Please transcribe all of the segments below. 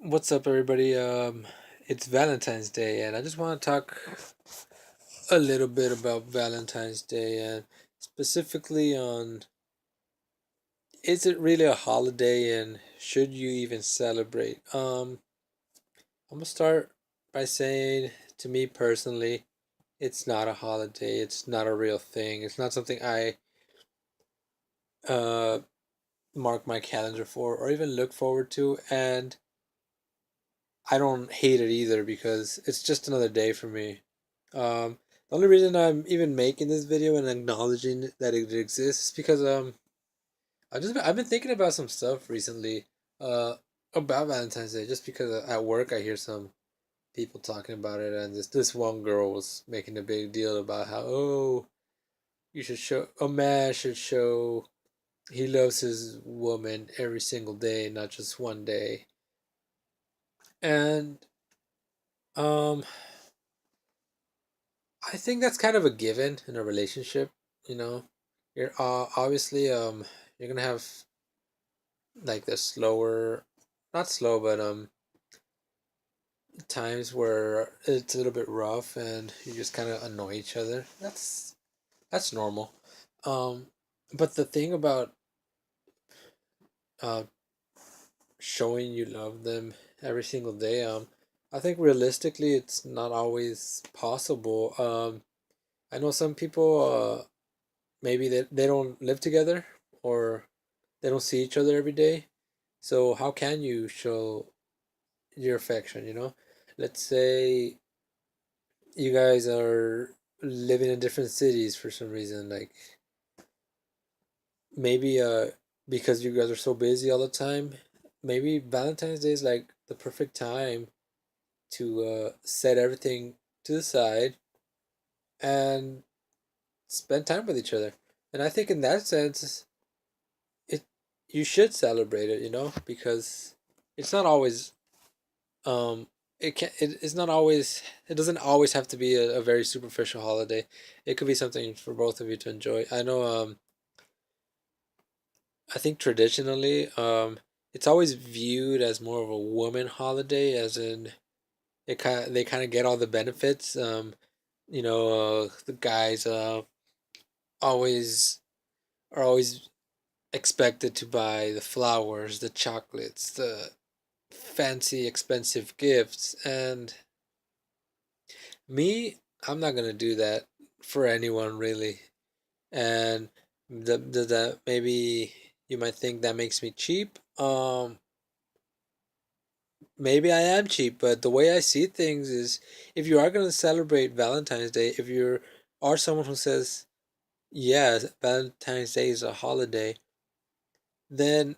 What's up, everybody? It's Valentine's Day, and I just want to talk a little bit about Valentine's Day and specifically on is it really a holiday and should you even celebrate? I'm gonna start by saying, to me personally, it's not a holiday. It's not a real thing. It's not something I uh mark my calendar for or even look forward to, and I don't hate it either because it's just another day for me. The only reason I'm even making this video and acknowledging that it exists is because I've been thinking about some stuff recently uh about Valentine's Day just because at work I hear some people talking about it, and this one girl was making a big deal about how, you should show a man should show he loves his woman every single day, not just one day. And um I think that's kind of a given in a relationship, you know. You're obviously you're gonna have like the slower, not slow, but times where it's a little bit rough and you just kind of annoy each other. That's normal. Um, but the thing about uh showing you love them every single day, I think realistically it's not always possible. I know some people maybe they don't live together or they don't see each other every day. So how can you show your affection, you know? Let's say you guys are living in different cities for some reason, like maybe because you guys are so busy all the time, maybe Valentine's Day is like the perfect time to set everything to the side and spend time with each other. And I think in that sense, it you should celebrate it, you know, because it's not always um it's not always, it doesn't always have to be a very superficial holiday. It could be something for both of you to enjoy. I know I think traditionally it's always viewed as more of a woman holiday, as in they kind of get all the benefits. The guys always are always expected to buy the flowers, the chocolates, the fancy expensive gifts, and me, I'm not gonna do that for anyone really. And that maybe you might think that makes me cheap. Maybe I am cheap, but the way I see things is, if you are gonna celebrate Valentine's Day, if you are someone who says, yeah, Valentine's Day is a holiday, then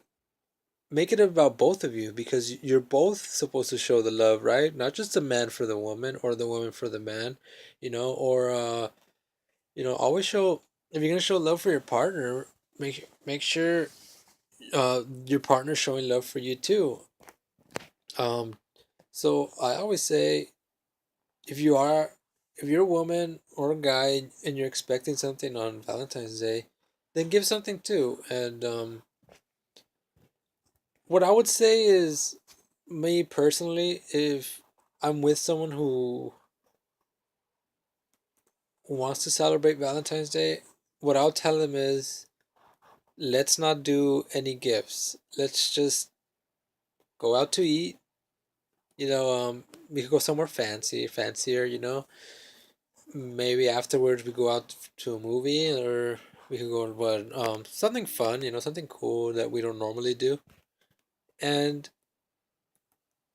make it about both of you, because you're both supposed to show the love, right? Not just the man for the woman or the woman for the man, or always show, if you're gonna show love for your partner, make sure your partner's showing love for you too. Um, so I always say, if you are, if you're a woman or a guy and you're expecting something on Valentine's Day, then give something too. And what I would say is, me personally, if I'm with someone who wants to celebrate Valentine's Day, what I'll tell them is, let's not do any gifts. Let's just go out to eat. We could go somewhere fancier. Maybe afterwards we go out to a movie, or we could go to something fun. Something cool that we don't normally do. And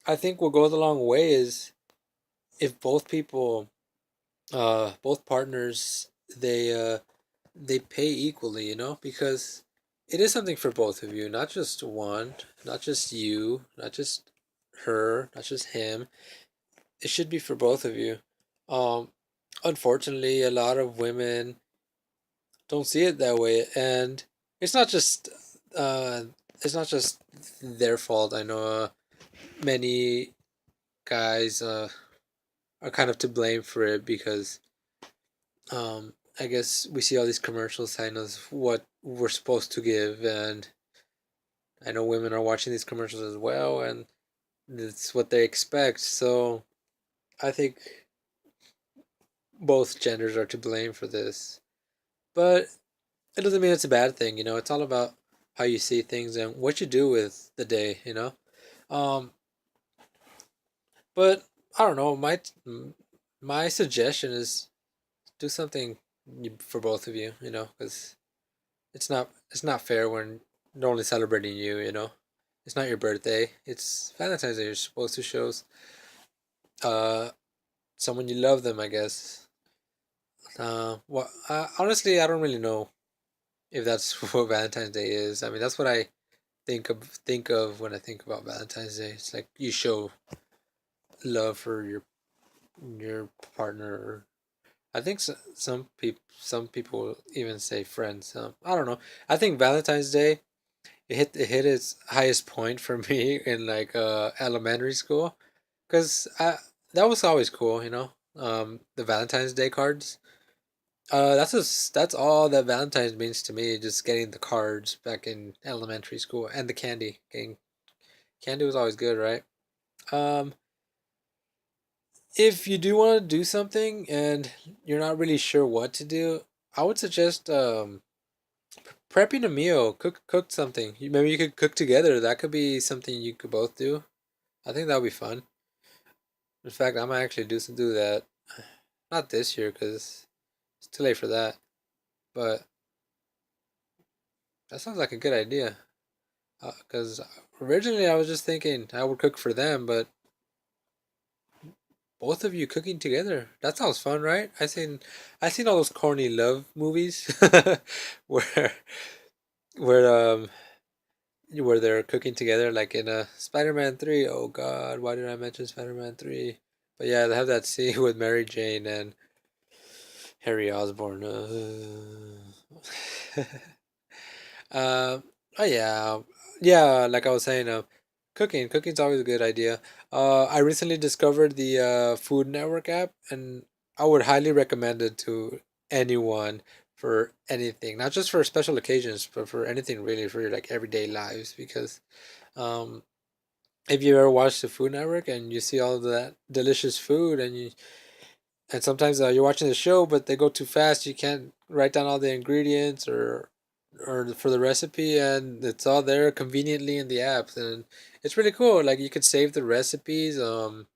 I think what goes a long way is, if both partners, they pay equally. Because it is something for both of you, not just one, not just you, not just her, not just him. It should be for both of you. Um, Unfortunately, a lot of women don't see it that way, and it's not just uh, it's not just their fault. I know many guys are kind of to blame for it, because I guess we see all these commercials telling us what we're supposed to give, and I know women are watching these commercials as well, and It's what they expect. So I think both genders are to blame for this. But it doesn't mean it's a bad thing, you know. It's all about how you see things and what you do with the day, you know. Um, but I don't know. My suggestion is do something for both of you, you know, because it's not fair when they're only celebrating you, you know. It's not your birthday. It's Valentine's Day. You're supposed to show uh someone you love them, I guess. Well, honestly, I don't really know if that's what Valentine's Day is. I mean, that's what I think of when I think about Valentine's Day. It's like you show love for your partner. I think some people even say friends. I don't know. I think Valentine's Day it hit its highest point for me in like elementary school because that was always cool, you know. The Valentine's Day cards. That's all that Valentine's means to me. Just getting the cards back in elementary school and the candy. Getting candy was always good, right? Um, if you do want to do something and you're not really sure what to do, I would suggest prepping a meal. Cook something. Maybe you could cook together. That could be something you could both do. I think that would be fun. In fact, I might actually do that. Not this year because it's too late for that. But that sounds like a good idea. Because originally I was just thinking I would cook for them, but both of you cooking together. That sounds fun, right? I seen all those corny love movies where where where they're cooking together like in a Spider-Man 3. Oh God, why did I mention Spider-Man 3? But yeah, they have that scene with Mary Jane and Harry Osborn. Oh yeah, yeah. Like I was saying, cooking's always a good idea. I recently discovered the Food Network app, and I would highly recommend it to anyone for anything, not just for special occasions, but for anything really for your like everyday lives. Because um, if you ever watch the Food Network and you see all of that delicious food, and sometimes you're watching the show, but they go too fast. You can't write down all the ingredients or for the recipe, and it's all there conveniently in the apps, and it's really cool. Like you could save the recipes, and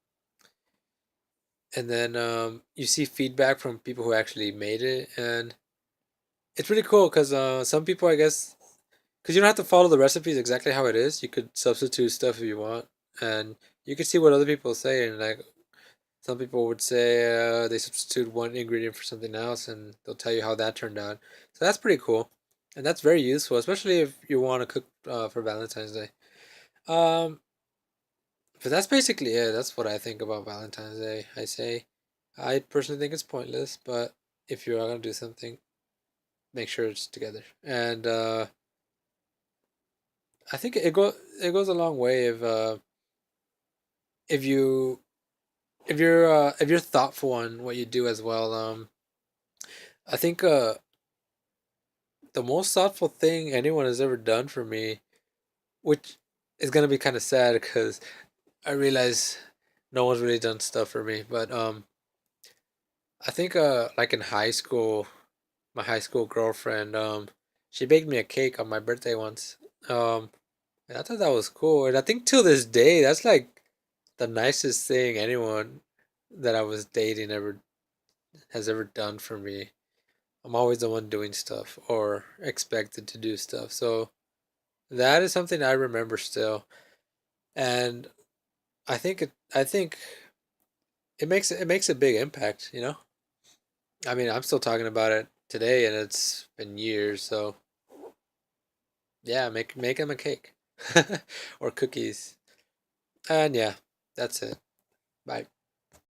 then you see feedback from people who actually made it, and it's really cool because some people, I guess, because you don't have to follow the recipes exactly how it is. You could substitute stuff if you want, and you could see what other people say, and like some people would say they substitute one ingredient for something else, and they'll tell you how that turned out. So that's pretty cool, and that's very useful, especially if you want to cook for Valentine's Day. Um, but that's basically it. That's what I think about Valentine's Day. I personally think it's pointless, but if you are gonna do something, make sure it's together. And I think it goes a long way if you if you're thoughtful on what you do as well. I think the most thoughtful thing anyone has ever done for me, which is gonna be kind of sad because I realize no one's really done stuff for me. But I think like in high school, my high school girlfriend she baked me a cake on my birthday once. Um, and I thought that was cool, and I think till this day that's like the nicest thing anyone that I was dating ever has ever done for me. I'm always the one doing stuff or expected to do stuff, so that is something I remember still. And I think it makes a big impact, you know. I mean, I'm still talking about it today, and it's been years. So yeah, make him a cake or cookies, and yeah, that's it. Bye.